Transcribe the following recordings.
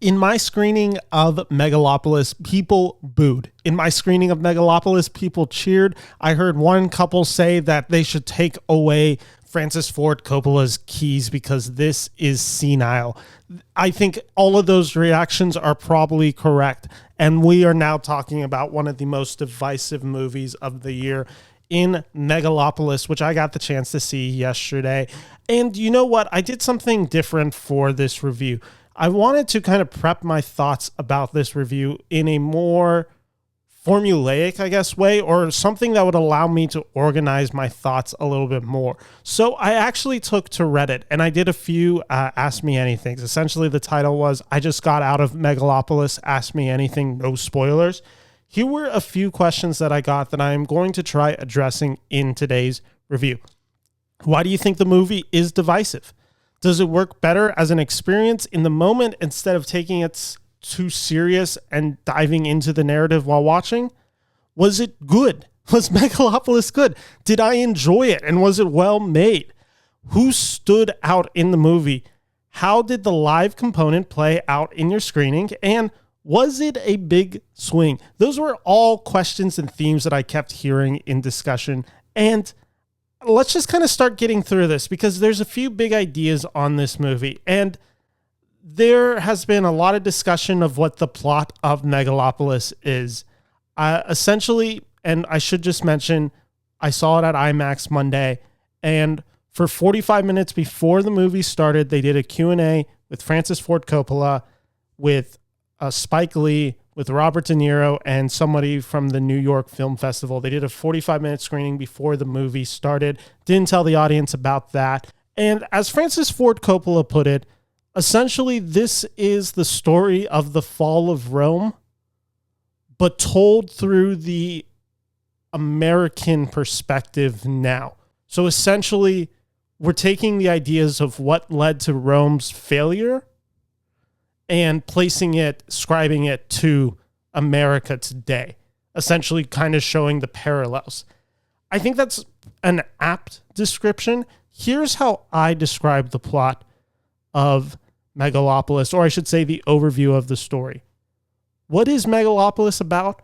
In my screening of Megalopolis, people booed. In my screening of Megalopolis, people cheered. I heard one couple say that they should take away Francis Ford Coppola's keys because this is senile. I think all of those reactions are probably correct. And we are now talking about one of the most divisive movies of the year in Megalopolis, which I got the chance to see yesterday. And you know what? I did something different for this review. I wanted to kind of prep my thoughts about this review in a more formulaic, I guess, way, or something that would allow me to organize my thoughts a little bit more. So I actually took to Reddit and I did a few Ask Me Anythings. Essentially, the title was, I just got out of Megalopolis, Ask Me Anything, no spoilers. Here were a few questions that I got that I am going to try addressing in today's review. Why do you think the movie is divisive? Does it work better as an experience in the moment instead of taking it too serious and diving into the narrative while watching? Was it good? Was Megalopolis good? Did I enjoy it? And was it well made? Who stood out in the movie? How did the live component play out in your screening? And was it a big swing? Those were all questions and themes that I kept hearing in discussion. And let's just kind of start getting through this because there's a few big ideas on this movie. And there has been a lot of discussion of what the plot of Megalopolis is. Essentially, and I should just mention, I saw it at IMAX Monday. And for 45 minutes before the movie started, they did a Q&A with Francis Ford Coppola, with Spike Lee, with Robert De Niro, and somebody from the New York Film Festival. They did a 45-minute screening before the movie started. Didn't tell the audience about that. And as Francis Ford Coppola put it, essentially this is the story of the fall of Rome, but told through the American perspective now. So essentially, we're taking the ideas of what led to Rome's failure and placing it, scribing it to America today, essentially kind of showing the parallels. I think that's an apt description. Here's how I describe the plot of Megalopolis, or I should say the overview of the story. What is Megalopolis about?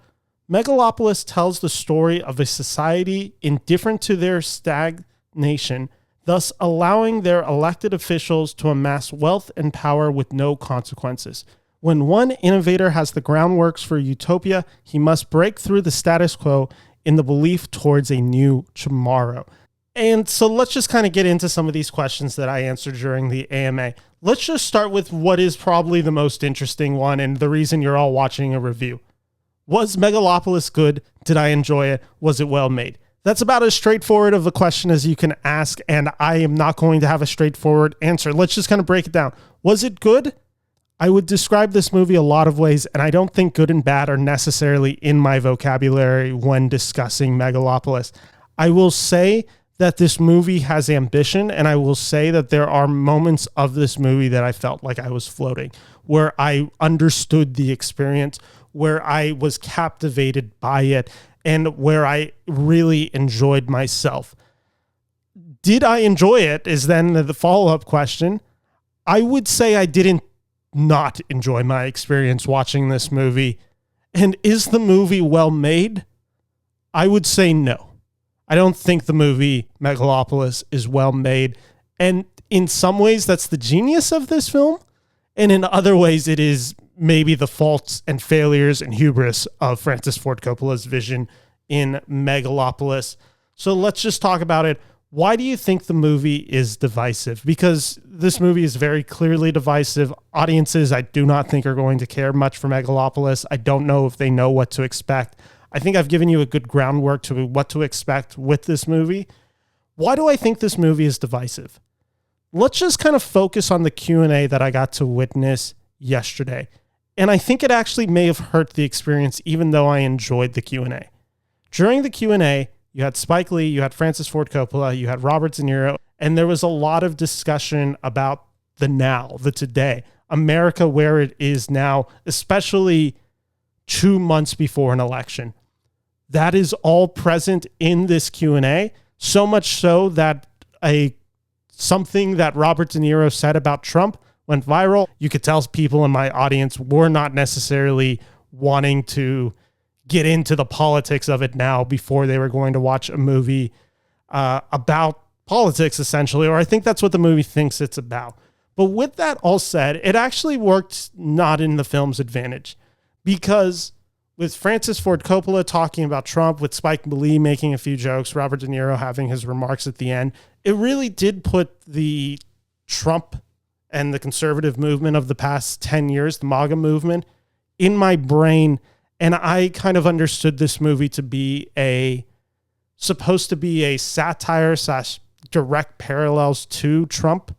Megalopolis tells the story of a society indifferent to their stagnation, thus allowing their elected officials to amass wealth and power with no consequences. When one innovator has the groundworks for utopia, he must break through the status quo in the belief towards a new tomorrow. And so let's just kind of get into some of these questions that I answered during the AMA. Let's just start with what is probably the most interesting one and the reason you're all watching a review. Was Megalopolis good? Did I enjoy it? Was it well made? That's about as straightforward of a question as you can ask, and I am not going to have a straightforward answer. Let's just kind of break it down. Was it good? I would describe this movie a lot of ways, and I don't think good and bad are necessarily in my vocabulary when discussing Megalopolis. I will say that this movie has ambition, and I will say that there are moments of this movie that I felt like I was floating, where I understood the experience, where I was captivated by it, and where I really enjoyed myself. Did I enjoy it is then the follow-up question. I would say I didn't not enjoy my experience watching this movie. And is the movie well made? I would say no. I don't think the movie Megalopolis is well made. And in some ways, that's the genius of this film. And in other ways, it is maybe the faults and failures and hubris of Francis Ford Coppola's vision in Megalopolis. So let's just talk about it. Why do you think the movie is divisive? Because this movie is very clearly divisive. Audiences, I do not think, are going to care much for Megalopolis. I don't know if they know what to expect. I think I've given you a good groundwork to what to expect with this movie. Why do I think this movie is divisive? Let's just kind of focus on the Q&A that I got to witness yesterday. And I think it actually may have hurt the experience, even though I enjoyed the Q&A. During the Q&A, you had Spike Lee, you had Francis Ford Coppola, you had Robert De Niro, and there was a lot of discussion about the now, the today, America where it is now, especially 2 months before an election. That is all present in this Q&A, so much so that something that Robert De Niro said about Trump went viral. You could tell people in my audience were not necessarily wanting to get into the politics of it now before they were going to watch a movie about politics, essentially, or I think that's what the movie thinks it's about. But with that all said, it actually worked not in the film's advantage, because with Francis Ford Coppola talking about Trump, with Spike Lee making a few jokes, Robert De Niro having his remarks at the end, it really did put the Trump and the conservative movement of the past 10 years, the MAGA movement, in my brain. And I kind of understood this movie to be supposed to be a satire / direct parallels to Trump.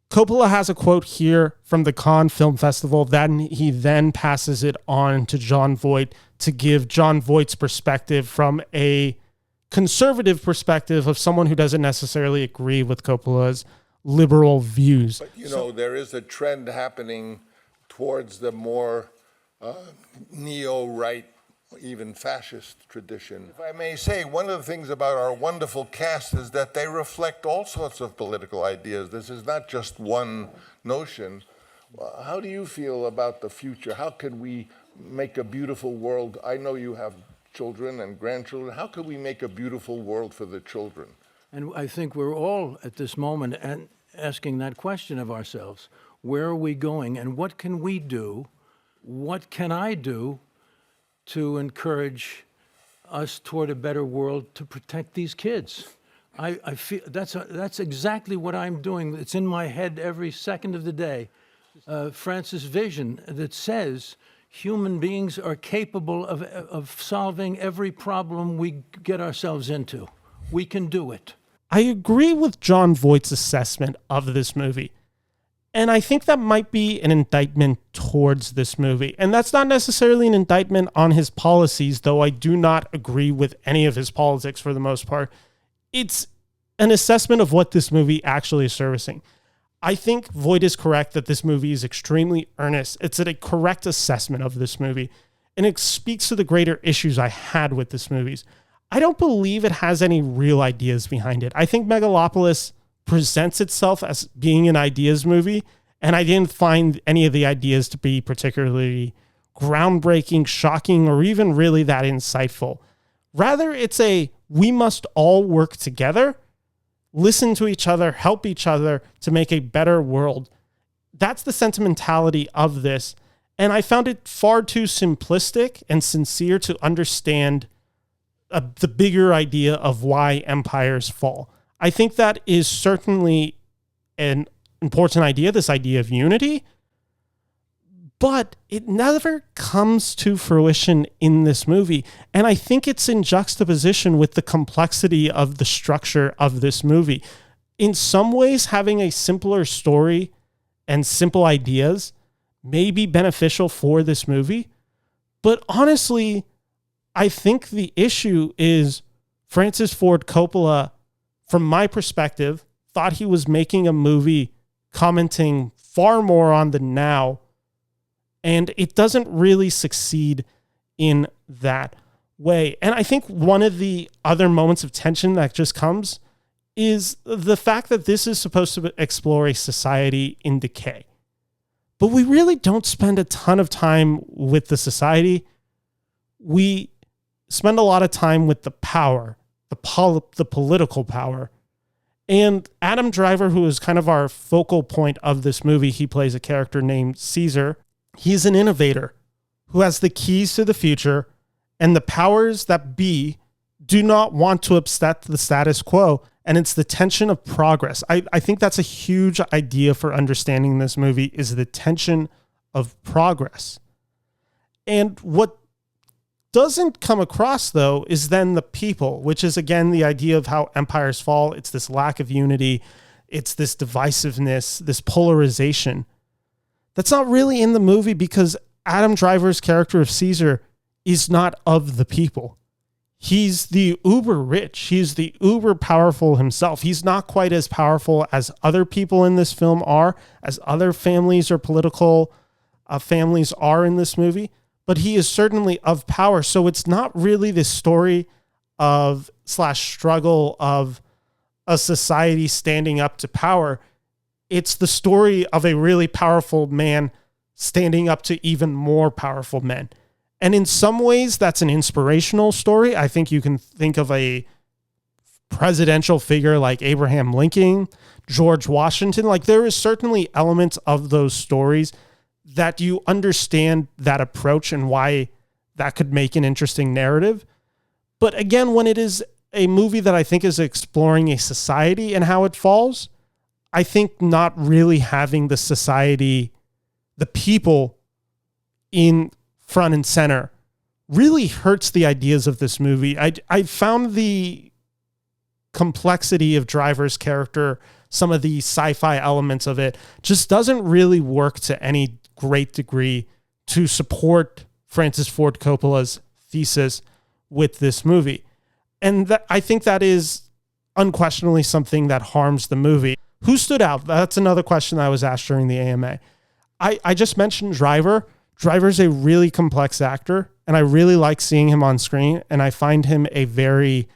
Coppola has a quote here from the Cannes Film Festival. Then he then passes it on to Jon Voight to give Jon Voight's perspective from a conservative perspective of someone who doesn't necessarily agree with Coppola's liberal views. But, there is a trend happening towards the more neo-right, even fascist tradition. If I may say, one of the things about our wonderful cast is that they reflect all sorts of political ideas. This is not just one notion. How do you feel about the future? How can we make a beautiful world? I know you have children and grandchildren. How can we make a beautiful world for the children? And I think we're all at this moment asking that question of ourselves. Where are we going, and what can we do? What can I do to encourage us toward a better world to protect these kids? I feel that's exactly what I'm doing. It's in my head every second of the day. Francis' vision that says human beings are capable of solving every problem we get ourselves into. We can do it. I agree with Jon Voight's assessment of this movie. And I think that might be an indictment towards this movie. And that's not necessarily an indictment on his policies, though I do not agree with any of his politics for the most part. It's an assessment of what this movie actually is servicing. I think Voight is correct that this movie is extremely earnest. It's a correct assessment of this movie. And it speaks to the greater issues I had with this movie. I don't believe it has any real ideas behind it. I think Megalopolis presents itself as being an ideas movie, and I didn't find any of the ideas to be particularly groundbreaking, shocking, or even really that insightful. Rather, it's we must all work together, listen to each other, help each other to make a better world. That's the sentimentality of this, and I found it far too simplistic and sincere to understand the bigger idea of why empires fall. I think that is certainly an important idea, this idea of unity, but it never comes to fruition in this movie. And I think it's in juxtaposition with the complexity of the structure of this movie. In some ways, having a simpler story and simple ideas may be beneficial for this movie, but honestly, I think the issue is Francis Ford Coppola, from my perspective, thought he was making a movie commenting far more on the now, and it doesn't really succeed in that way. And I think one of the other moments of tension that just comes is the fact that this is supposed to explore a society in decay. But we really don't spend a ton of time with the society. We spend a lot of time with the power, the political power. And Adam Driver, who is kind of our focal point of this movie, he plays a character named Cesar. He's an innovator who has the keys to the future, and the powers that be do not want to upset the status quo. And it's the tension of progress. I think that's a huge idea for understanding this movie, is the tension of progress. And what doesn't come across, though, is then the people, which is, again, the idea of how empires fall. It's this lack of unity. It's this divisiveness, this polarization. That's not really in the movie because Adam Driver's character of Cesar is not of the people. He's the uber rich. He's the uber powerful himself. He's not quite as powerful as other people in this film are, as other families or political families are in this movie. But he is certainly of power. So it's not really this story of / struggle of a society standing up to power. It's the story of a really powerful man standing up to even more powerful men. And in some ways, that's an inspirational story. I think you can think of a presidential figure like Abraham Lincoln, George Washington. Like, there is certainly elements of those stories that you understand that approach and why that could make an interesting narrative. But again, when it is a movie that I think is exploring a society and how it falls, I think not really having the society, the people in front and center really hurts the ideas of this movie. I found the complexity of Driver's character, some of the sci-fi elements of it, just doesn't really work to any great degree to support Francis Ford Coppola's thesis with this movie. And I think that is unquestionably something that harms the movie. Who stood out? That's another question that I was asked during the AMA. I just mentioned Driver. Driver's a really complex actor, and I really like seeing him on screen, and I find him a very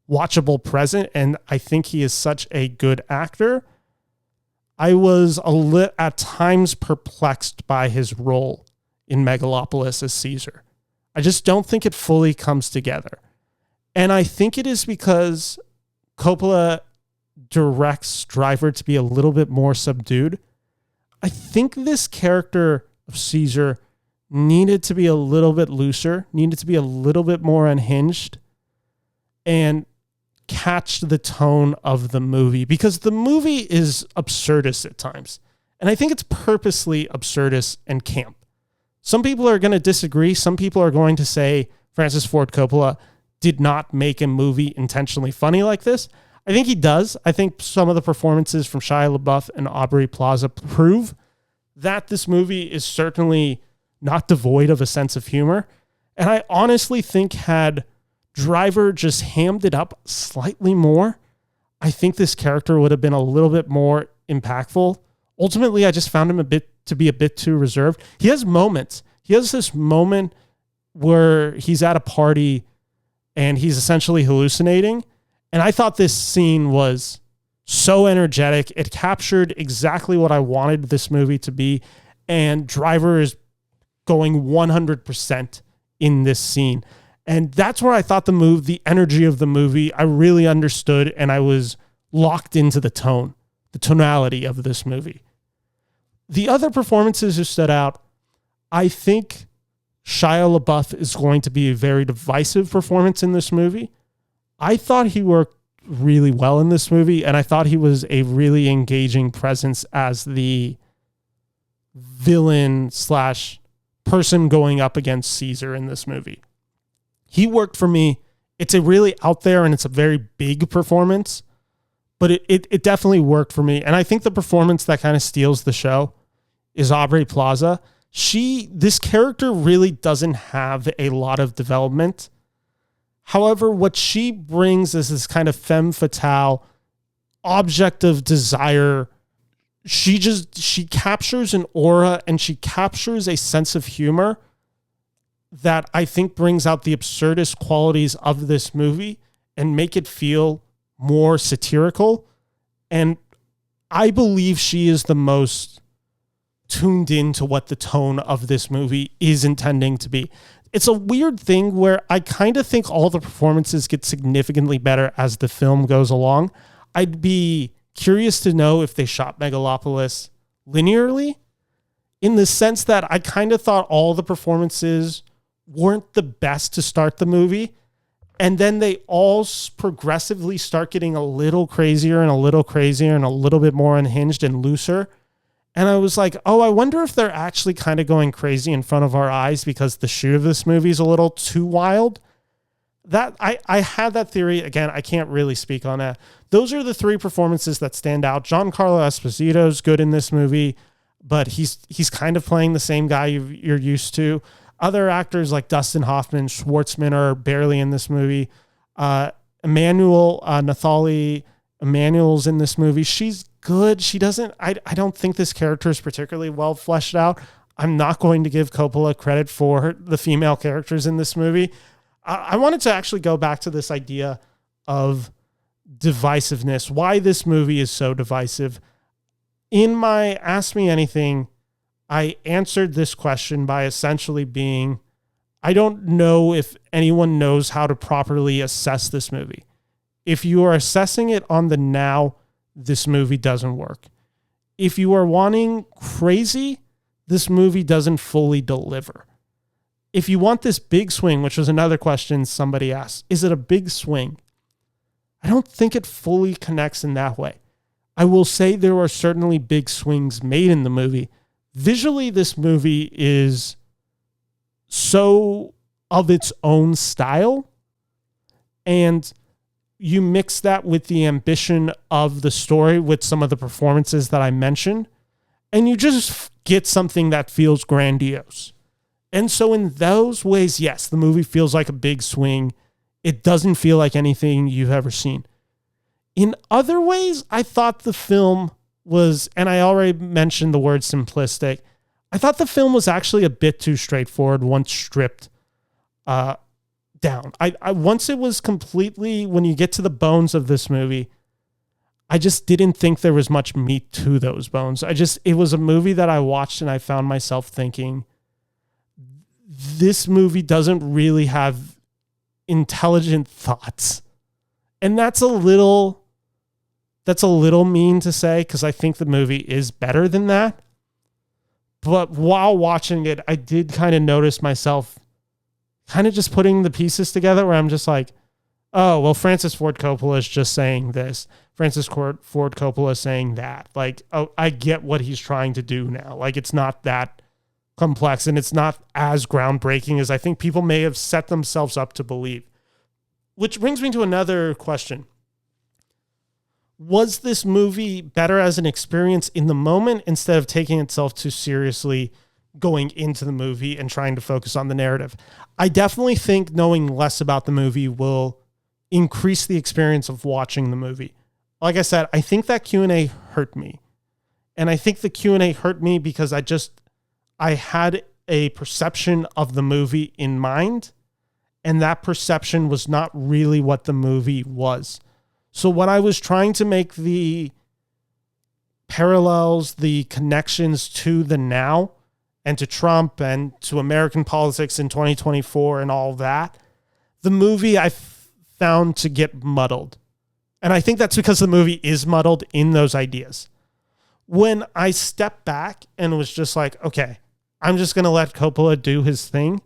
watchable present, and I think he is such a good actor. I was at times perplexed by his role in Megalopolis as Caesar. I just don't think it fully comes together. And I think it is because Coppola directs Driver to be a little bit more subdued. I think this character of Caesar needed to be a little bit looser, needed to be a little bit more unhinged, and catch the tone of the movie, because the movie is absurdist at times. And I think it's purposely absurdist and camp. Some people are going to disagree. Some people are going to say Francis Ford Coppola did not make a movie intentionally funny like this. I think he does. I think some of the performances from Shia LaBeouf and Aubrey Plaza prove that this movie is certainly not devoid of a sense of humor. And I honestly think had Driver just hammed it up slightly more, I think this character would have been a little bit more impactful. Ultimately, I just found him to be a bit too reserved. He has moments. He has this moment where he's at a party and he's essentially hallucinating. And I thought this scene was so energetic. It captured exactly what I wanted this movie to be. And Driver is going 100% in this scene. And that's where I thought the energy of the movie, I really understood, and I was locked into the tonality of this movie. The other performances who stood out, I think Shia LaBeouf is going to be a very divisive performance in this movie. I thought he worked really well in this movie, and I thought he was a really engaging presence as the villain / person going up against Caesar in this movie. He worked for me. It's a really out there and it's a very big performance, but it definitely worked for me. And I think the performance that kind of steals the show is Aubrey Plaza. This character really doesn't have a lot of development. However, what she brings is this kind of femme fatale, object of desire. She captures an aura and she captures a sense of humor that I think brings out the absurdist qualities of this movie and make it feel more satirical. And I believe she is the most tuned into what the tone of this movie is intending to be. It's a weird thing where I kind of think all the performances get significantly better as the film goes along. I'd be curious to know if they shot Megalopolis linearly, in the sense that I kind of thought all the performances weren't the best to start the movie. And then they all progressively start getting a little crazier and a little crazier and a little bit more unhinged and looser. And I was like, oh, I wonder if they're actually kind of going crazy in front of our eyes because the shoot of this movie is a little too wild. That I had that theory. Again, I can't really speak on that. Those are the three performances that stand out. Giancarlo Esposito is good in this movie, but he's kind of playing the same guy you're used to. Other actors like Dustin Hoffman, Schwartzman are barely in this movie. Nathalie Emmanuel's in this movie. She's good. I don't think this character is particularly well fleshed out. I'm not going to give Coppola credit for the female characters in this movie. I wanted to actually go back to this idea of divisiveness, why this movie is so divisive. In my Ask Me Anything, I answered this question by essentially being, I don't know if anyone knows how to properly assess this movie. If you are assessing it on the now, this movie doesn't work. If you are wanting crazy, this movie doesn't fully deliver. If you want this big swing, which was another question somebody asked, is it a big swing? I don't think it fully connects in that way. I will say there are certainly big swings made in the movie. Visually, this movie is so of its own style, and you mix that with the ambition of the story with some of the performances that I mentioned, and you just get something that feels grandiose. And so in those ways, yes, the movie feels like a big swing. It doesn't feel like anything you've ever seen. In other ways, I thought the film was, and I already mentioned the word simplistic, I thought the film was actually a bit too straightforward once stripped down. I once it was completely, when you get to the bones of this movie, I just didn't think there was much meat to those bones. It was a movie that I watched and I found myself thinking, this movie doesn't really have intelligent thoughts. And that's a little mean to say, because I think the movie is better than that. But while watching it, I did kind of notice myself kind of just putting the pieces together where I'm just like, oh, well, Francis Ford Coppola is just saying this. Francis Ford Coppola is saying that. Like, oh, I get what he's trying to do now. Like, it's not that complex and it's not as groundbreaking as I think people may have set themselves up to believe. Which brings me to another question. Was this movie better as an experience in the moment instead of taking itself too seriously going into the movie and trying to focus on the narrative? I definitely think knowing less about the movie will increase the experience of watching the movie. Like I said, I think that Q&A hurt me. And I think the Q&A hurt me because I had a perception of the movie in mind, and that perception was not really what the movie was. So when I was trying to make the parallels, the connections to the now and to Trump and to American politics in 2024 and all that, the movie I found to get muddled. And I think that's because the movie is muddled in those ideas. When I stepped back and was just like, okay, I'm just going to let Coppola do his thing,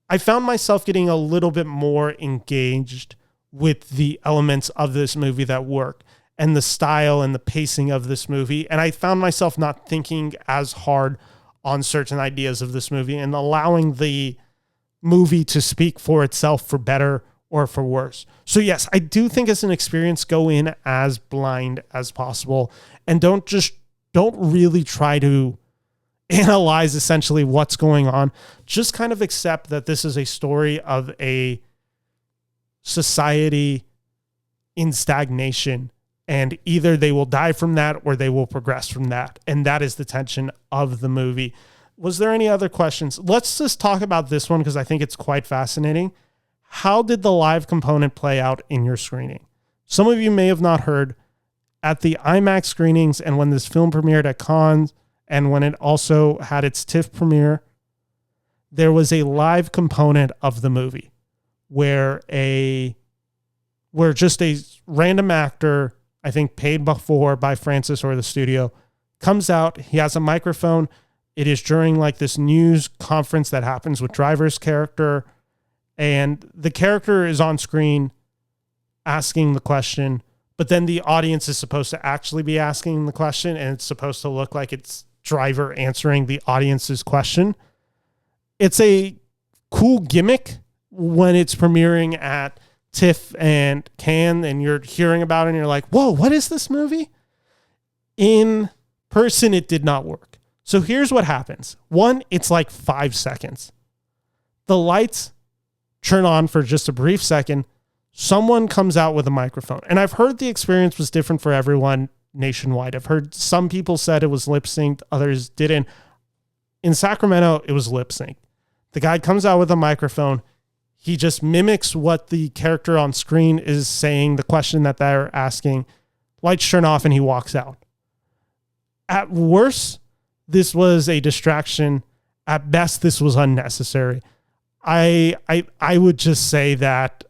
I found myself getting a little bit more engaged with the elements of this movie that work and the style and the pacing of this movie. And I found myself not thinking as hard on certain ideas of this movie and allowing the movie to speak for itself for better or for worse. So yes, I do think as an experience, go in as blind as possible and don't really try to analyze essentially what's going on. Just kind of accept that this is a story of a society in stagnation, and either they will die from that or they will progress from that. And that is the tension of the movie. Was there any other questions? Let's just talk about this one because I think it's quite fascinating. How did the live component play out in your screening? Some of you may have not heard at the IMAX screenings, and when this film premiered at Cannes and when it also had its TIFF premiere, there was a live component of the movie where just a random actor, I think paid before by Francis or the studio, comes out. He has a microphone. It is during like this news conference that happens with Driver's character, and the character is on screen asking the question, but then the audience is supposed to actually be asking the question, and it's supposed to look like it's Driver answering the audience's question. It's a cool gimmick when it's premiering at TIFF and Cannes and you're hearing about it and you're like, whoa, what is this movie? In person, it did not work. So here's what happens. One, it's like 5 seconds. The lights turn on for just a brief second. Someone comes out with a microphone. And I've heard the experience was different for everyone nationwide. I've heard some people said it was lip synced, others didn't. In Sacramento, it was lip synced. The guy comes out with a microphone. He just mimics what the character on screen is saying, the question that they're asking. Lights turn off and he walks out. At worst, this was a distraction. At best, this was unnecessary. I would just say that,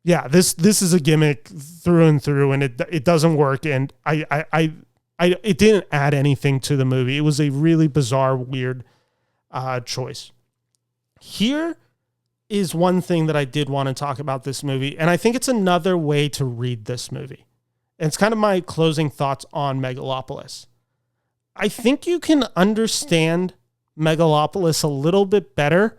this is a gimmick through and through, and it doesn't work. And it didn't add anything to the movie. It was a really bizarre, weird choice. Here is one thing that I did want to talk about this movie, and I think it's another way to read this movie. And it's kind of my closing thoughts on Megalopolis. I think you can understand Megalopolis a little bit better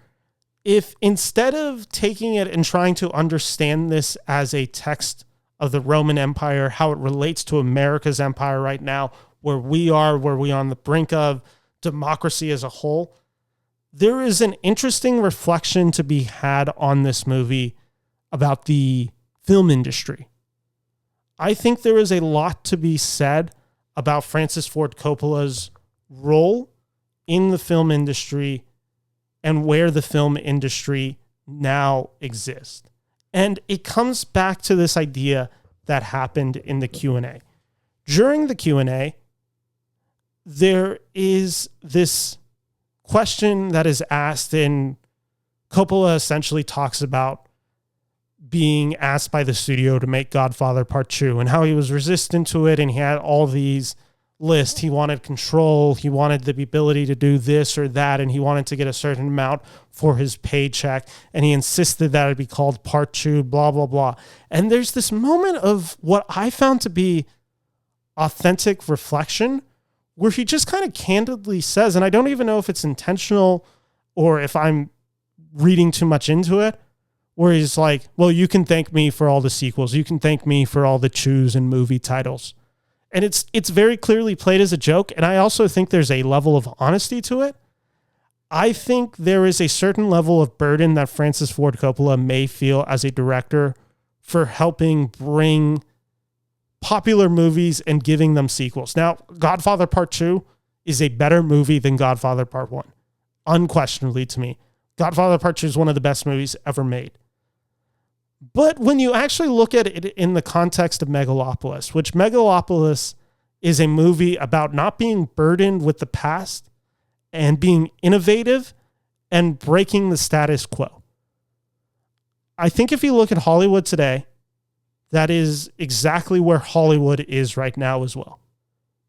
if, instead of taking it and trying to understand this as a text of the Roman Empire, how it relates to America's empire right now, where we are on the brink of democracy as a whole, there is an interesting reflection to be had on this movie about the film industry. I think there is a lot to be said about Francis Ford Coppola's role in the film industry and where the film industry now exists. And it comes back to this idea that happened in the Q&A. During the Q&A, there is this question that is asked, and Coppola essentially talks about being asked by the studio to make Godfather Part 2 and how he was resistant to it, and he had all these lists. He wanted control, he wanted the ability to do this or that, and he wanted to get a certain amount for his paycheck, and he insisted that it be called Part 2, blah, blah, blah. And there's this moment of what I found to be authentic reflection where he just kind of candidly says, and I don't even know if it's intentional or if I'm reading too much into it, where he's like, well, you can thank me for all the sequels. You can thank me for all the chews and movie titles. And it's very clearly played as a joke. And I also think there's a level of honesty to it. I think there is a certain level of burden that Francis Ford Coppola may feel as a director for helping bring popular movies and giving them sequels. Now, Godfather Part 2 is a better movie than Godfather Part 1. Unquestionably to me. Godfather Part 2 is one of the best movies ever made. But when you actually look at it in the context of Megalopolis, which Megalopolis is a movie about not being burdened with the past and being innovative and breaking the status quo. I think if you look at Hollywood today, that is exactly where Hollywood is right now as well.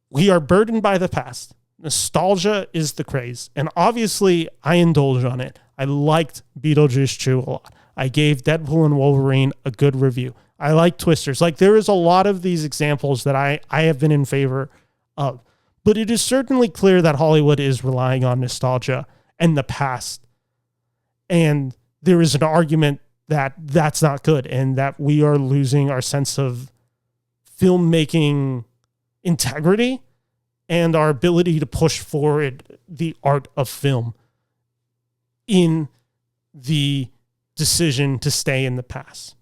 We are burdened by the past. Nostalgia is the craze. And obviously, I indulge on it. I liked Beetlejuice 2 a lot. I gave Deadpool and Wolverine a good review. I like Twisters. Like, there is a lot of these examples that I have been in favor of. But it is certainly clear that Hollywood is relying on nostalgia and the past. And there is an argument that that's not good and that we are losing our sense of filmmaking integrity and our ability to push forward the art of film in the decision to stay in the past.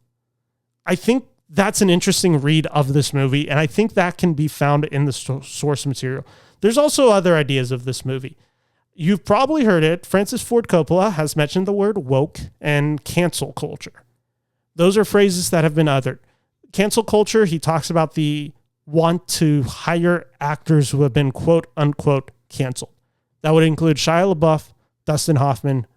I think that's an interesting read of this movie, and I think that can be found in the source material. There's also other ideas of this movie. You've probably heard it. Francis Ford Coppola has mentioned the word woke and cancel culture. Those are phrases that have been uttered. Cancel culture, he talks about the want to hire actors who have been quote unquote canceled. That would include Shia LaBeouf, Dustin Hoffman,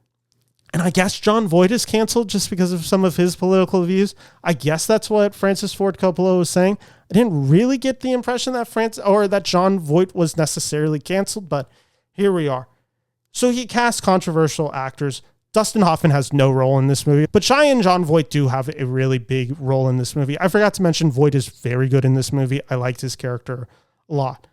and I guess Jon Vought is canceled just because of some of his political views. I guess that's what Francis Ford Coppola was saying. I didn't really get the impression that Jon Vought was necessarily canceled, but here we are. So he cast controversial actors. Dustin Hoffman has no role in this movie, but Shia and Jon Vought do have a really big role in this movie. I forgot to mention Voight is very good in this movie. I liked his character a lot.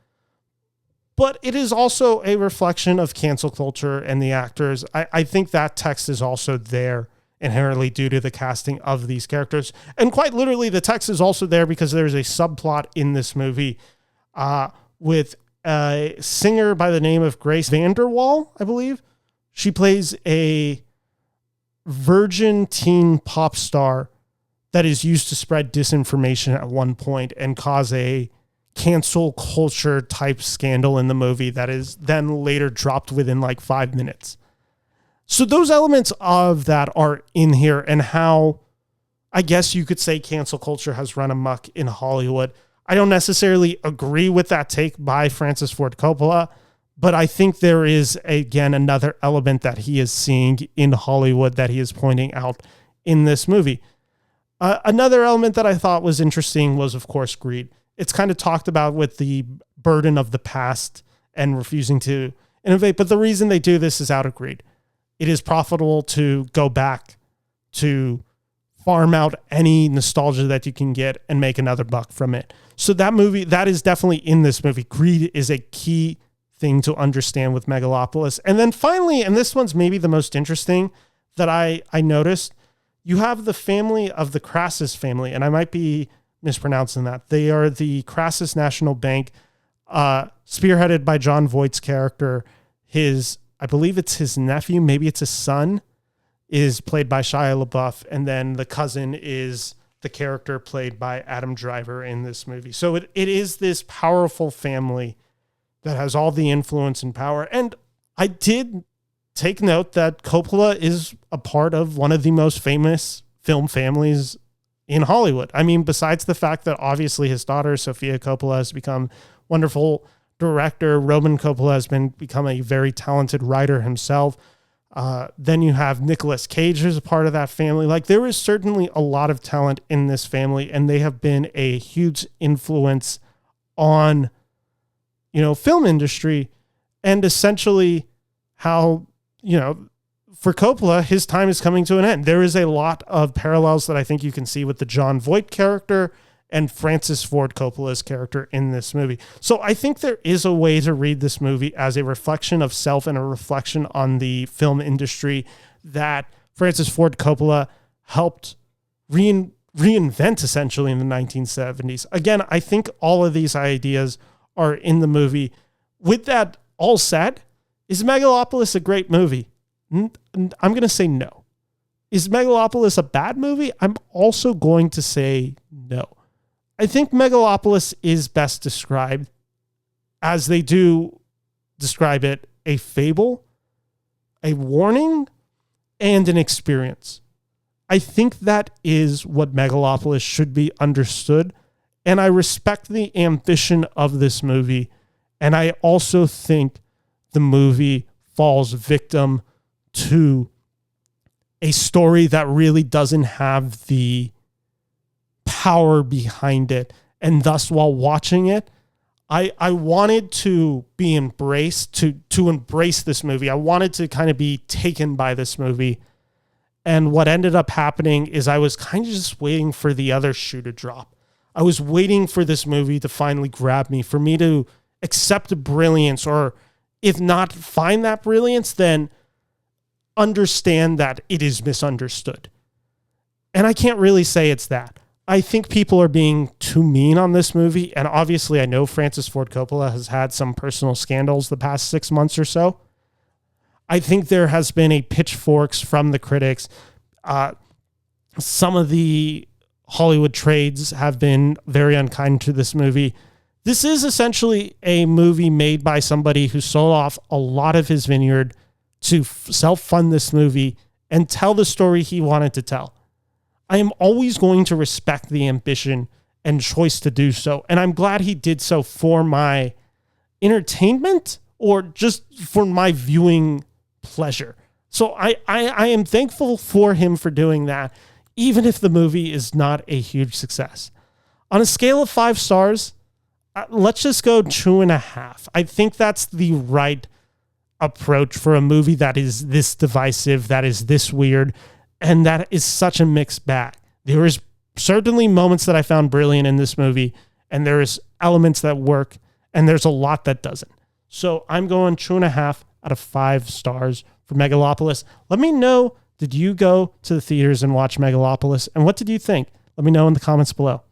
But it is also a reflection of cancel culture and the actors. I think that text is also there inherently due to the casting of these characters. And quite literally, the text is also there because there's a subplot in this movie with a singer by the name of Grace VanderWaal, I believe. She plays a virgin teen pop star that is used to spread disinformation at one point and cause a cancel culture type scandal in the movie that is then later dropped within like 5 minutes. So those elements of that are in here, and how I guess you could say cancel culture has run amok in Hollywood. I don't necessarily agree with that take by Francis Ford Coppola, but I think there is, again, another element that he is seeing in Hollywood that he is pointing out in this movie. Another element that I thought was interesting was, of course, greed. It's kind of talked about with the burden of the past and refusing to innovate, but the reason they do this is out of greed. It is profitable to go back to farm out any nostalgia that you can get and make another buck from it. So that is definitely in this movie. Greed is a key thing to understand with Megalopolis. And then finally, and this one's maybe the most interesting that I noticed, you have the family of the Crassus family, and I might be mispronouncing that. They are the Crassus National Bank, spearheaded by Jon Voight's character. I believe it's his nephew, maybe it's his son, is played by Shia LaBeouf, and then the cousin is the character played by Adam Driver in this movie. So it is this powerful family that has all the influence and power. And I did take note that Coppola is a part of one of the most famous film families in Hollywood. I mean, besides the fact that obviously his daughter, Sofia Coppola, has become wonderful director, Roman Coppola has become a very talented writer himself. Then you have Nicolas Cage who's a part of that family. Like, there is certainly a lot of talent in this family, and they have been a huge influence on, film industry, and essentially how, for Coppola, his time is coming to an end. There is a lot of parallels that I think you can see with the Jon Voight character and Francis Ford Coppola's character in this movie. So I think there is a way to read this movie as a reflection of self and a reflection on the film industry that Francis Ford Coppola helped reinvent essentially in the 1970s. Again, I think all of these ideas are in the movie. With that all said, is Megalopolis a great movie? I'm going to say no. Is Megalopolis a bad movie? I'm also going to say no. I think Megalopolis is best described, as they do describe it, a fable, a warning, and an experience. I think that is what Megalopolis should be understood, and I respect the ambition of this movie, and I also think the movie falls victim to a story that really doesn't have the power behind it. And thus, while watching it, I wanted to be embraced, to embrace this movie. I wanted to kind of be taken by this movie. And what ended up happening is I was kind of just waiting for the other shoe to drop. I was waiting for this movie to finally grab me, for me to accept the brilliance, or if not find that brilliance, then understand that it is misunderstood. And I can't really say it's that. I think people are being too mean on this movie. And obviously I know Francis Ford Coppola has had some personal scandals the past 6 months or so. I think there has been a pitchforks from the critics. Some of the Hollywood trades have been very unkind to this movie. This is essentially a movie made by somebody who sold off a lot of his vineyard to self-fund this movie and tell the story he wanted to tell. I am always going to respect the ambition and choice to do so. And I'm glad he did so for my entertainment, or just for my viewing pleasure. So I am thankful for him for doing that, even if the movie is not a huge success. On a scale of 5 stars, let's just go 2.5. I think that's the right approach for a movie that is this divisive, that is this weird, and that is such a mixed bag. There is certainly moments that I found brilliant in this movie, and there's elements that work, and there's a lot that doesn't. So I'm going 2.5 out of 5 stars for Megalopolis. Let me know, did you go to the theaters and watch Megalopolis? And what did you think? Let me know in the comments below.